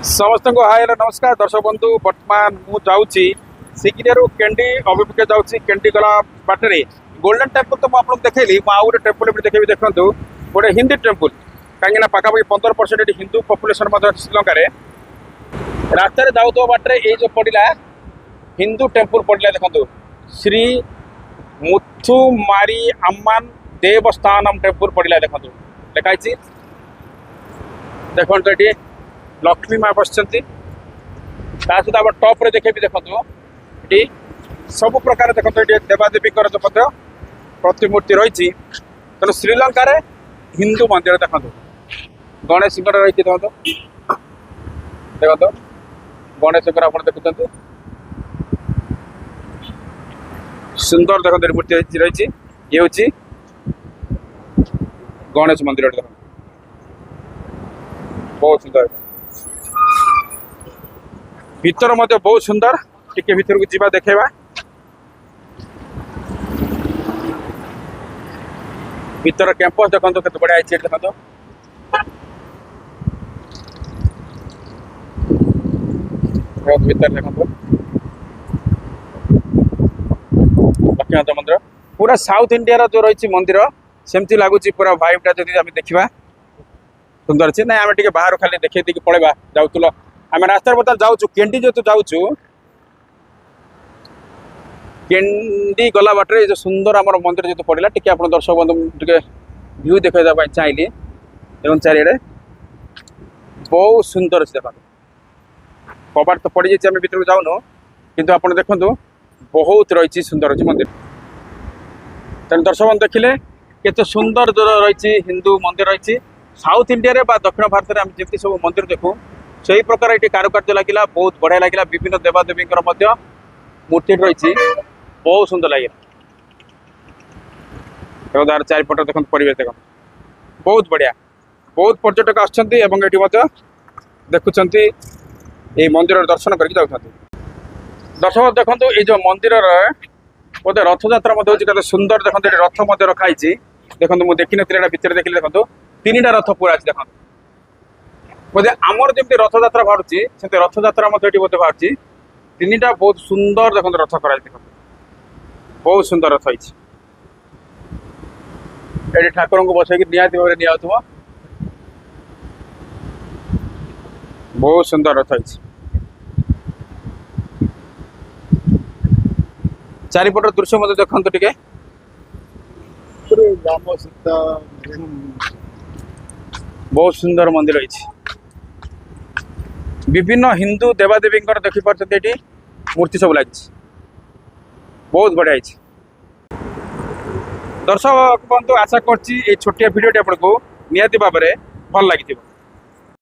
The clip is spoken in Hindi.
समस्त को हाय हेलो नमस्कार दर्शक बंधु बर्तमान मुझे सिगिरिया कैंडी अभिमुखे जाऊँगी कैंडी गला बाटे गोल्डन टेम्पल तो मुझे देखली आउ गोटे टेम्पल देखे देखो गोटे हिंदी टेम्पल कहीं पाखापाखि 15% हिंदू पपुलेसन श्रीलंका रास्ता जाऊ बाटे ये जो पड़ा हिंदू टेम्पल पड़ा देखो श्री मुथुमारी अम्मान देवस्थानम टेम्पल पड़ा देखो लिखाई देखो ये लक्ष्मी माँ बसती सहित आम टप देखे भी देखो ये सब प्रकार देखो ये देवादेवी प्रतिमूर्ति रही तेणु श्रीलंका हिंदू मंदिर देखो गणेश रही देखो देखो गणेश आप देखुं सुंदर देखो मूर्ति रही ये हूँ गणेश मंदिर देखो बहुत सुंदर भीतर मध्य बहुत सुंदर टिके भीतर को जीवा देखेबा भीतर कैंपस देखो केते बढ़िया है देखो बहुत भीतर देखो लक्ष्मीनाथ मंदिर पूरा साउथ इंडिया जो रही मंदिर सेमती लगुच पूरा भाइबटा जब आम देखा सुंदर अच्छे ना आम टे बाहर खाली देखे देखिए पलैबा जाऊल आम रास्तार बता जाऊँ कैंडी जो जाऊँ कैंडी गला बाटे जो सुंदर आम मंदिर जो पड़ा टी आप दर्शक बंधु टे भ्यू देखा चाहिए देखो चारिड़े बहुत सुंदर अच्छे देखो कबाट तो पड़ जाए भर को जाऊन कि आप देखो बहुत रही सुंदर अच्छे मंदिर तेनाली दर्शक बंधु देखिले केते सुंदर जो रही हिंदू मंदिर रही साउथ इंडिया दक्षिण भारत में जमी सब मंदिर देखूँ से ही प्रकार ये कारुकार्य लगे बहुत बढ़िया लगे विभिन्न देवादेवी मूर्ति रही बहुत सुंदर लगे तार चारिपट देखो परिवेश देखो बहुत बढ़िया बहुत पर्यटक आसुँच देखुंत ये मंदिर दर्शन करके जाऊँ दर्शक देखो ये जो मंदिर बोधे रथ यात्रा होते सुंदर देखो ये रथ रखाई देखो मुझे देखी नी भितर देखिए देखो 3टा रथ पूरा अच्छे देखो बोधे आमर जमी रथ यात्रा बाहर से रथ यात्रा बोधे बाहर 3टा बहुत सुंदर देखो रथ कर देखो बहुत सुंदर रथ ये ठाकुर को बसैक निहाती भाव निया बहुत सुंदर रथ चारिपट दृश्य मत देखो टे बहुत सुंदर मंदिर रही विभिन्न हिंदू देवादेवी देखिपारे मूर्ति सब लगी बहुत बढ़िया दर्शक बंधु आशा कर छोटिया भिडियो आपको निहाती भाव में भल लगी।